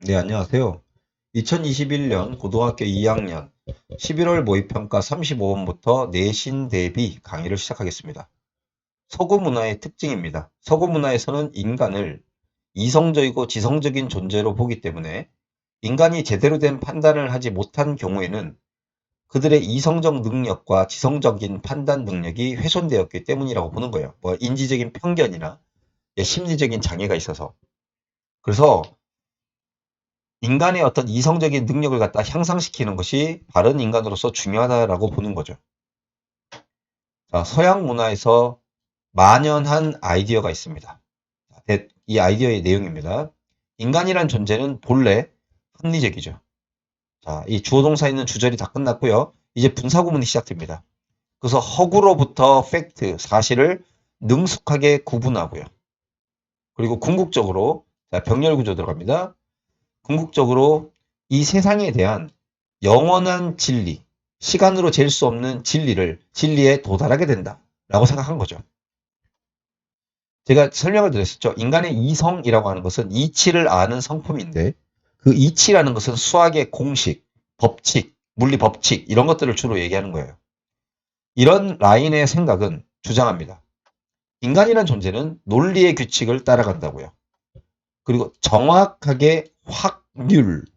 네, 안녕하세요. 2021년 고등학교 2학년 11월 모의평가 35번부터 내신 대비 강의를 시작하겠습니다. 서구 문화의 특징입니다. 서구 문화에서는 인간을 이성적이고 지성적인 존재로 보기 때문에 인간이 제대로 된 판단을 하지 못한 경우에는 그들의 이성적 능력과 지성적인 판단 능력이 훼손되었기 때문이라고 보는 거예요. 뭐 인지적인 편견이나 심리적인 장애가 있어서. 그래서 인간의 어떤 이성적인 능력을 갖다 향상시키는 것이 바른 인간으로서 중요하다라고 보는 거죠. 자, 서양 문화에서 만연한 아이디어가 있습니다. 이 아이디어의 내용입니다. 인간이란 존재는 본래 합리적이죠. 자, 이 주어 동사 있는 주절이 다 끝났고요. 이제 분사 구문이 시작됩니다. 그래서 허구로부터 팩트, 사실을 능숙하게 구분하고요. 그리고 궁극적으로 자, 병렬 구조 들어갑니다. 궁극적으로 이 세상에 대한 영원한 진리, 시간으로 잴 수 없는 진리에 도달하게 된다라고 생각한 거죠. 제가 설명을 드렸었죠. 인간의 이성이라고 하는 것은 이치를 아는 성품인데 그 이치라는 것은 수학의 공식, 법칙, 물리 법칙 이런 것들을 주로 얘기하는 거예요. 이런 라인의 생각은 주장합니다. 인간이란 존재는 논리의 규칙을 따라간다고요. 그리고 정확하게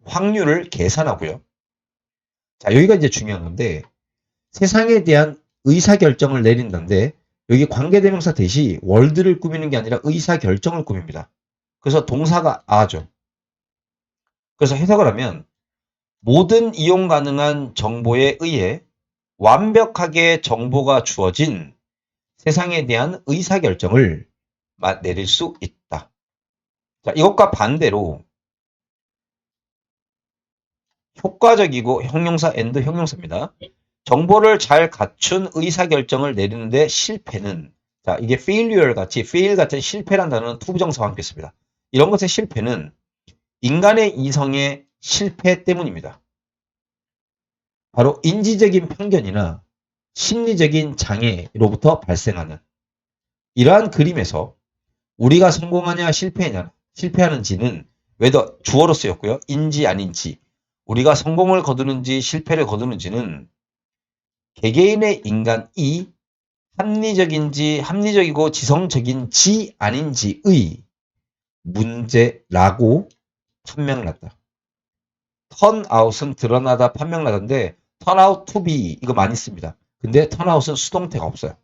확률을 계산하고요. 자, 여기가 이제 중요한 건데 세상에 대한 의사결정을 내린다는데 여기 관계대명사 대시 월드를 꾸미는 게 아니라 의사결정을 꾸밉니다. 그래서 동사가 아죠. 그래서 해석을 하면 모든 이용 가능한 정보에 의해 완벽하게 정보가 주어진 세상에 대한 의사결정을 내릴 수 있다. 자, 이것과 반대로 효과적이고 형용사 형용사입니다. 정보를 잘 갖춘 의사결정을 내리는데 실패는 자 이게 failure 같이 fail 같은 실패란 단어는 투부정사와 함께 씁니다. 이런 것의 실패는 인간의 이성의 실패 때문입니다. 바로 인지적인 편견이나 심리적인 장애로부터 발생하는 이러한 그림에서 우리가 성공하냐 실패하는지는 whether 주어로 쓰였고요. 인지 아닌지 우리가 성공을 거두는지 실패를 거두는지는 개개인의 인간이 합리적이고 지성적인지 아닌지의 문제라고 판명났다. 턴아웃은 드러나다 판명나던데 턴아웃 to be 이거 많이 씁니다. 근데 턴아웃은 수동태가 없어요.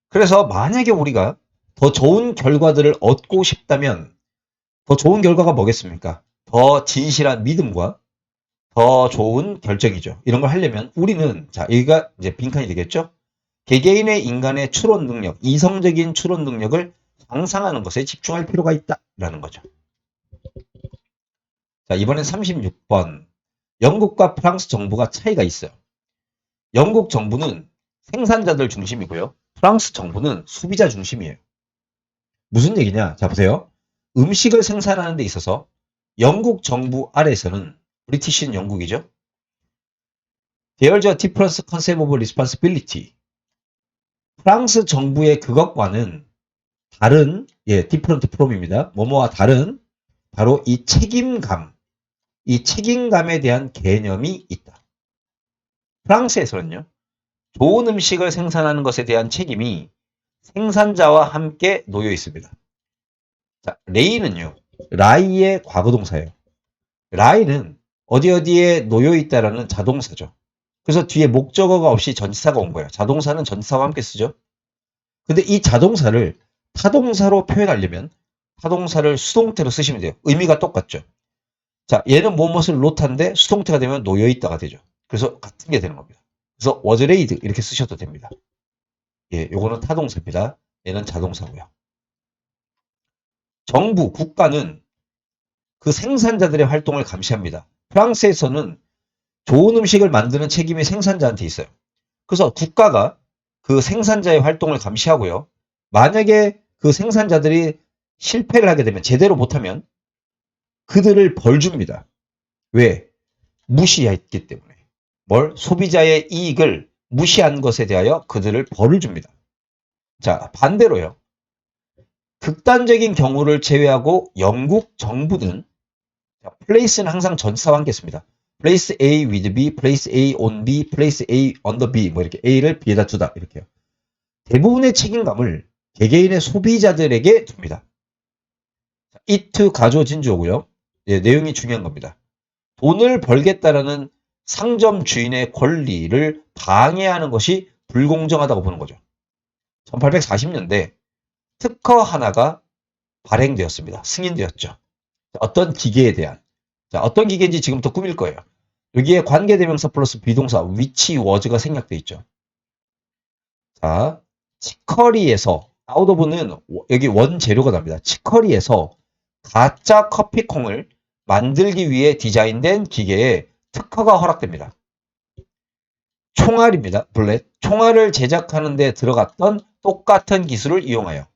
그래서 만약에 우리가 더 좋은 결과들을 얻고 싶다면 더 좋은 결과가 뭐겠습니까? 더 진실한 믿음과 더 좋은 결정이죠. 이런 걸 하려면 우리는 자 여기가 이제 빈칸이 되겠죠. 개개인의 인간의 추론 능력, 이성적인 추론 능력을 상상하는 것에 집중할 필요가 있다라는 거죠. 자 이번엔 36번. 영국과 프랑스 정부가 차이가 있어요. 영국 정부는 생산자들 중심이고요. 프랑스 정부는 소비자 중심이에요. 무슨 얘기냐? 자 보세요. 음식을 생산하는 데 있어서 영국 정부 아래에서는 브리티시는 영국이죠. There's a different concept of responsibility. 프랑스 정부의 그것과는 다른 different from입니다. 뭐뭐와 다른 바로 이 책임감에 대한 개념이 있다. 프랑스에서는요. 좋은 음식을 생산하는 것에 대한 책임이 생산자와 함께 놓여 있습니다. 자, 레이는요. 라이의 과거동사예요. 라이는 어디에 놓여 있다라는 자동사죠. 그래서 뒤에 목적어가 없이 전치사가 온 거예요. 자동사는 전치사와 함께 쓰죠. 근데 이 자동사를 타동사로 표현하려면 타동사를 수동태로 쓰시면 돼요. 의미가 똑같죠. 자, 얘는 무엇을 놓다인데 수동태가 되면 놓여있다가 되죠. 그래서 같은 게 되는 겁니다. 그래서 was laid 이렇게 쓰셔도 됩니다. 예, 요거는 타동사입니다. 얘는 자동사고요. 정부, 국가는 그 생산자들의 활동을 감시합니다. 프랑스에서는 좋은 음식을 만드는 책임이 생산자한테 있어요. 그래서 국가가 그 생산자의 활동을 감시하고요. 만약에 그 생산자들이 실패를 하게 되면 제대로 못하면 그들을 벌 줍니다. 왜? 무시했기 때문에. 소비자의 이익을 무시한 것에 대하여 그들을 벌을 줍니다. 자, 반대로요. 극단적인 경우를 제외하고 영국 정부는 place는 항상 전치사와 함께 씁니다. place A with B, place A on B, place A under B 뭐 이렇게 A를 B에다 두다 이렇게요. 대부분의 책임감을 개개인의 소비자들에게 줍니다. it 가조 진주어고요. 예, 내용이 중요한 겁니다. 돈을 벌겠다라는 상점 주인의 권리를 방해하는 것이 불공정하다고 보는 거죠. 1840년대 특허 하나가 발행되었습니다. 승인되었죠. 어떤 기계에 대한. 자, 어떤 기계인지 지금부터 꾸밀 거예요. 여기에 관계대명사 플러스 비동사 which was가 생략돼 있죠. 자, 치커리에서 아웃오브는 여기 원재료가 나옵니다. 치커리에서 가짜 커피콩을 만들기 위해 디자인된 기계에 특허가 허락됩니다. 총알입니다. 블렛. 총알을 제작하는 데 들어갔던 똑같은 기술을 이용하여.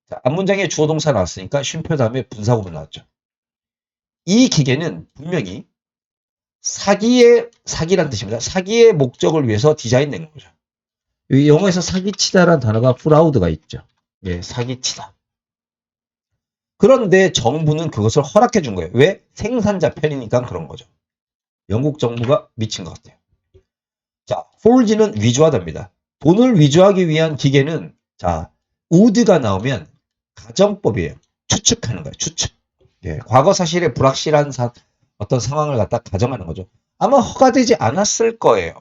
자, 앞문장에 주어동사 나왔으니까 쉼표 다음에 분사구문 나왔죠. 이 기계는 분명히 사기란 뜻입니다. 사기의 목적을 위해서 디자인된 거죠. 여기 영어에서 사기치다라는 단어가 프라우드가 있죠. 예, 사기치다. 그런데 정부는 그것을 허락해 준 거예요. 왜? 생산자 편이니까 그런 거죠. 영국 정부가 미친 것 같아요. 자, forge는 위조하다입니다. 돈을 위조하기 위한 기계는 자, would가 나오면 가정법이에요. 추측하는 거예요. 추측. 예, 과거 사실에 불확실한 어떤 상황을 갖다 가정하는 거죠. 아마 허가되지 않았을 거예요.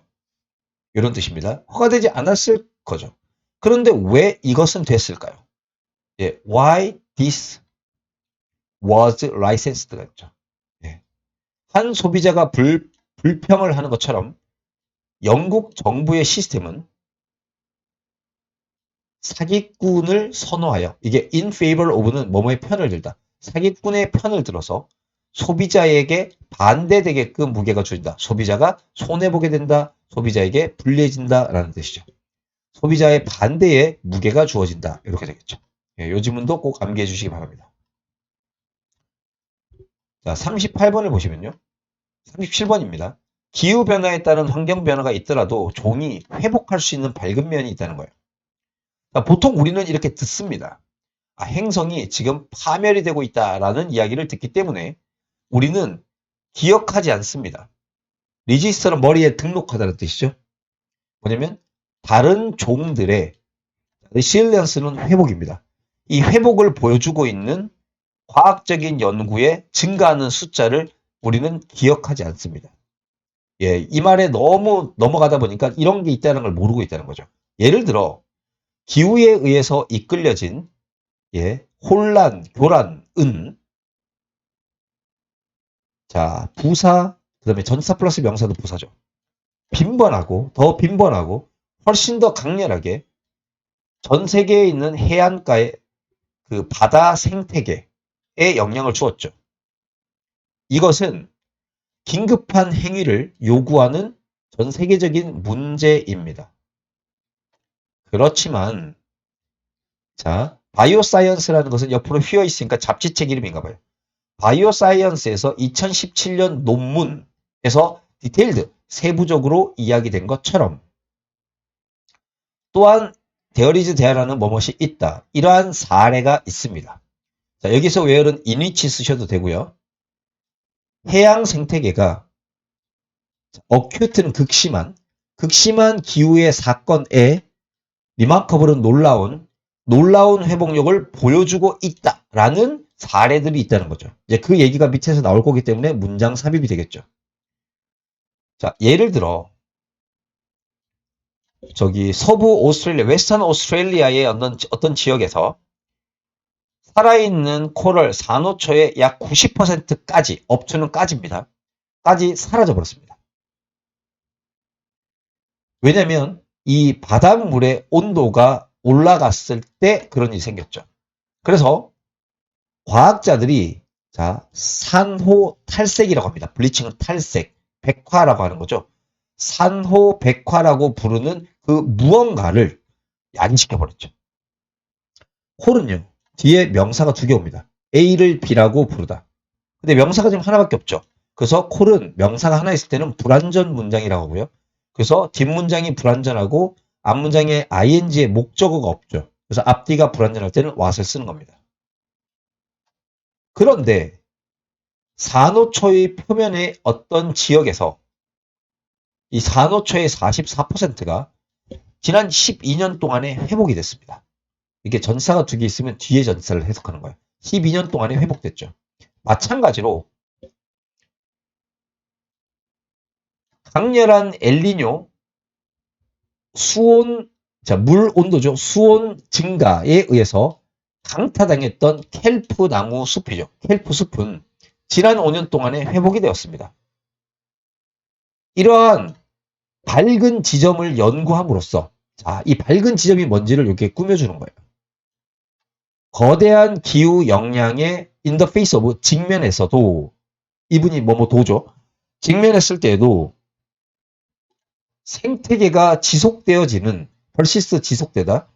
이런 뜻입니다. 허가되지 않았을 거죠. 그런데 왜 이것은 됐을까요? 예, why this was licensed가 있죠. 예. 한 소비자가 불평을 하는 것처럼 영국 정부의 시스템은 사기꾼을 선호하여 이게 in favor of는 뭐뭐의 편을 들다. 사기꾼의 편을 들어서 소비자에게 반대되게끔 무게가 주어진다. 소비자가 손해보게 된다. 소비자에게 불리해진다라는 뜻이죠. 소비자의 반대에 무게가 주어진다. 이렇게 되겠죠. 예, 요 지문도 꼭 암기해 주시기 바랍니다. 자, 38번을 보시면요. 37번입니다. 기후변화에 따른 환경변화가 있더라도 종이 회복할 수 있는 밝은 면이 있다는 거예요. 자, 보통 우리는 이렇게 듣습니다. 아, 행성이 지금 파멸이 되고 있다라는 이야기를 듣기 때문에 우리는 기억하지 않습니다. 리지스터는 머리에 등록하다는 뜻이죠. 뭐냐면 다른 종들의 resilience는 회복입니다. 이 회복을 보여주고 있는 과학적인 연구에 증가하는 숫자를 우리는 기억하지 않습니다. 예, 이 말에 너무 넘어가다 보니까 이런 게 있다는 걸 모르고 있다는 거죠. 예를 들어 기후에 의해서 이끌려진 예, 혼란, 교란은 자, 부사 그다음에 전사 플러스 명사도 부사죠. 빈번하고 더 빈번하고 훨씬 더 강렬하게 전 세계에 있는 해안가의 그 바다 생태계에 영향을 주었죠. 이것은 긴급한 행위를 요구하는 전 세계적인 문제입니다. 그렇지만 자, 바이오 사이언스라는 것은 옆으로 휘어 있으니까 잡지책 이름인가 봐요. 바이오 사이언스에서 2017년 논문에서 디테일드 세부적으로 이야기된 것처럼 또한 데어리즈 대하라는 뭐뭇이 있다. 이러한 사례가 있습니다. 자, 여기서 where는 in which 쓰셔도 되고요. 해양 생태계가 어큐트는 극심한 기후의 사건에 리마커블은 놀라운 회복력을 보여주고 있다라는 사례들이 있다는 거죠. 이제 그 얘기가 밑에서 나올 거기 때문에 문장 삽입이 되겠죠. 자, 예를 들어 저기 서부 오스트레일리아, 웨스턴 오스트레일리아의 어떤 지역에서 살아있는 코럴 산호초의 약 90%까지, 업투는 까지입니다. 까지 사라져 버렸습니다. 왜냐면 이 바닷물의 온도가 올라갔을 때 그런 일이 생겼죠. 그래서 과학자들이 자, 산호 탈색이라고 합니다. 블리칭은 탈색, 백화라고 하는 거죠. 산호 백화라고 부르는 그 무언가를 야기시켜 버렸죠. 콜은요. 뒤에 명사가 두 개 옵니다. A를 B라고 부르다. 근데 명사가 지금 하나밖에 없죠. 그래서 콜은 명사가 하나 있을 때는 불완전 문장이라고 하고요. 그래서 뒷문장이 불완전하고 앞문장에 ing의 목적어가 없죠. 그래서 앞뒤가 불완전할 때는 what을 쓰는 겁니다. 그런데 산호초의 표면의 어떤 지역에서 이 산호초의 44%가 지난 12년 동안에 회복이 됐습니다. 이게 전사가 두 개 있으면 뒤에 전사를 해석하는 거예요. 12년 동안에 회복됐죠. 마찬가지로 강렬한 엘니뇨 수온, 자, 물 온도죠. 수온 증가에 의해서 강타당했던 켈프 나무 숲이죠. 켈프 숲은 지난 5년 동안에 회복이 되었습니다. 이러한 밝은 지점을 연구함으로써, 자, 이 밝은 지점이 뭔지를 이렇게 꾸며주는 거예요. 거대한 기후 영향의 in the face of 직면에서도 이분이 도죠. 직면했을 때에도 생태계가 지속되어지는 persist 지속되다.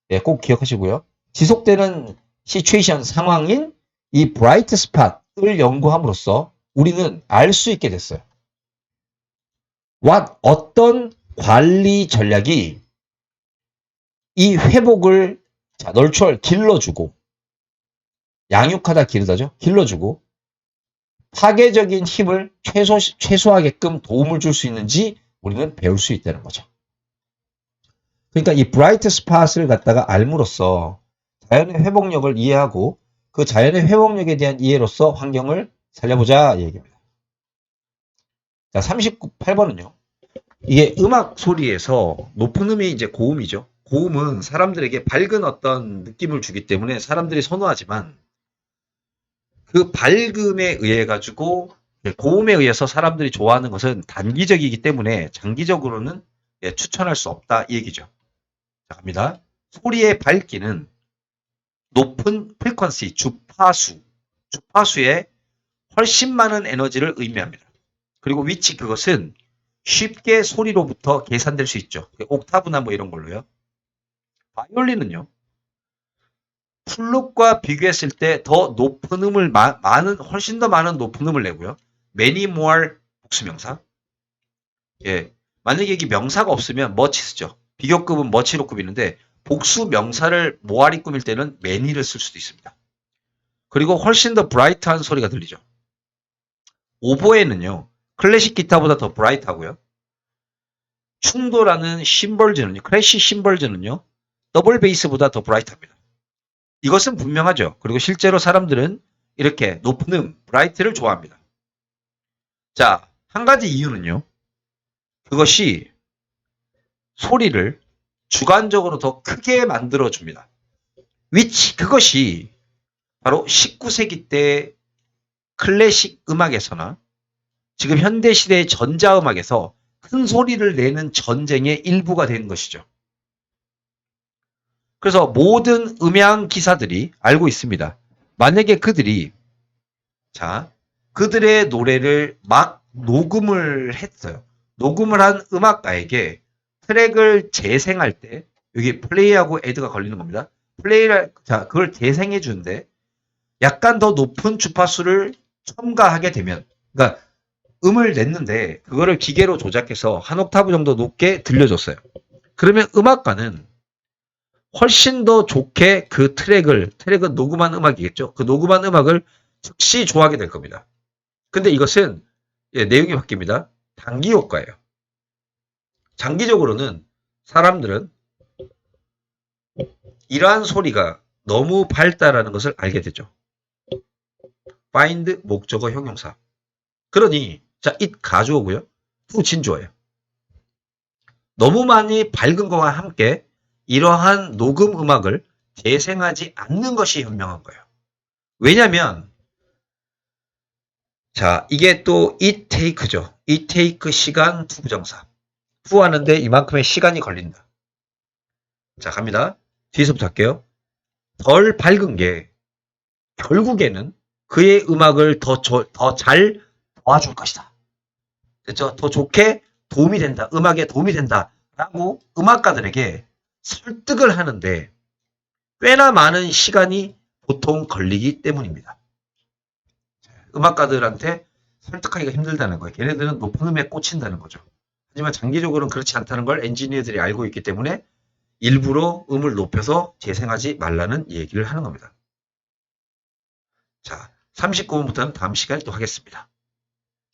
네, 꼭 기억하시고요. 지속되는 시츄에이션 상황인 이 브라이트 스팟을 연구함으로써 우리는 알 수 있게 됐어요. 어떤 관리 전략이 이 회복을 널추얼 길러주고 양육하다 기르다죠. 길러주고 파괴적인 힘을 최소화하게끔 도움을 줄 수 있는지 우리는 배울 수 있다는 거죠. 그러니까 이 브라이트 스팟을 갖다가 알므로써 자연의 회복력을 이해하고 그 자연의 회복력에 대한 이해로서 환경을 살려보자 이 얘기입니다. 자, 38번은요. 이게 음악 소리에서 높은 음이 이제 고음이죠. 고음은 사람들에게 밝은 어떤 느낌을 주기 때문에 사람들이 선호하지만 그 밝음에 의해 가지고 고음에 의해서 사람들이 좋아하는 것은 단기적이기 때문에 장기적으로는 추천할 수 없다 이 얘기죠. 자, 갑니다. 소리의 밝기는 높은 프리퀀시 주파수에 훨씬 많은 에너지를 의미합니다. 그리고 위치 그것은 쉽게 소리로부터 계산될 수 있죠. 옥타브나 이런 걸로요. 바이올린은요. 플룻과 비교했을 때 더 높은 음을 훨씬 더 많은 높은 음을 내고요. many more 복수명사. 예. 만약에 이게 명사가 없으면 much 쓰죠. 비교급은 much로 꾸미는데 복수 명사를 모아리 꾸밀 때는 many를 쓸 수도 있습니다. 그리고 훨씬 더 브라이트한 소리가 들리죠. 오보에는요. 클래식 기타보다 더 브라이트하고요. 충돌하는 심벌즈는요. 클래식 심벌즈는요. 더블 베이스보다 더 브라이트합니다. 이것은 분명하죠. 그리고 실제로 사람들은 이렇게 높은 브라이트를 좋아합니다. 자, 한 가지 이유는요. 그것이 소리를 주관적으로 더 크게 만들어줍니다. 그것이 바로 19세기 때 클래식 음악에서나 지금 현대시대의 전자음악에서 큰 소리를 내는 전쟁의 일부가 된 것이죠. 그래서 모든 음향 기사들이 알고 있습니다. 만약에 그들이 그들의 노래를 막 녹음을 했어요. 녹음을 한 음악가에게 트랙을 재생할 때 여기 플레이하고 애드가 걸리는 겁니다. 그걸 재생해 주는데 약간 더 높은 주파수를 첨가하게 되면 그러니까 음을 냈는데 그거를 기계로 조작해서 한 옥타브 정도 높게 들려줬어요. 그러면 음악가는 훨씬 더 좋게 그 트랙은 녹음한 음악이겠죠. 그 녹음한 음악을 즉시 좋아하게 될 겁니다. 근데 이것은 내용이 바뀝니다. 단기 효과예요. 장기적으로는 사람들은 이러한 소리가 너무 밝다라는 것을 알게 되죠. find 목적어 형용사. 그러니 it 가주어고요. to 진주어예요. 너무 많이 밝은 것과 함께 이러한 녹음 음악을 재생하지 않는 것이 현명한 거예요. 왜냐하면 이게 또 it take죠. it take 시간 to 부정사. to 하는데 이만큼의 시간이 걸린다. 자, 갑니다. 뒤에서부터 할게요. 덜 밝은 게 결국에는 그의 음악을 더 잘 도와줄 것이다. 됐죠? 더 좋게 도움이 된다. 음악에 도움이 된다. 라고 음악가들에게 설득을 하는데 꽤나 많은 시간이 보통 걸리기 때문입니다. 음악가들한테 설득하기가 힘들다는 거예요. 걔네들은 높은 음에 꽂힌다는 거죠. 하지만 장기적으로는 그렇지 않다는 걸 엔지니어들이 알고 있기 때문에 일부러 음을 높여서 재생하지 말라는 얘기를 하는 겁니다. 자, 39번부터는 다음 시간에 또 하겠습니다.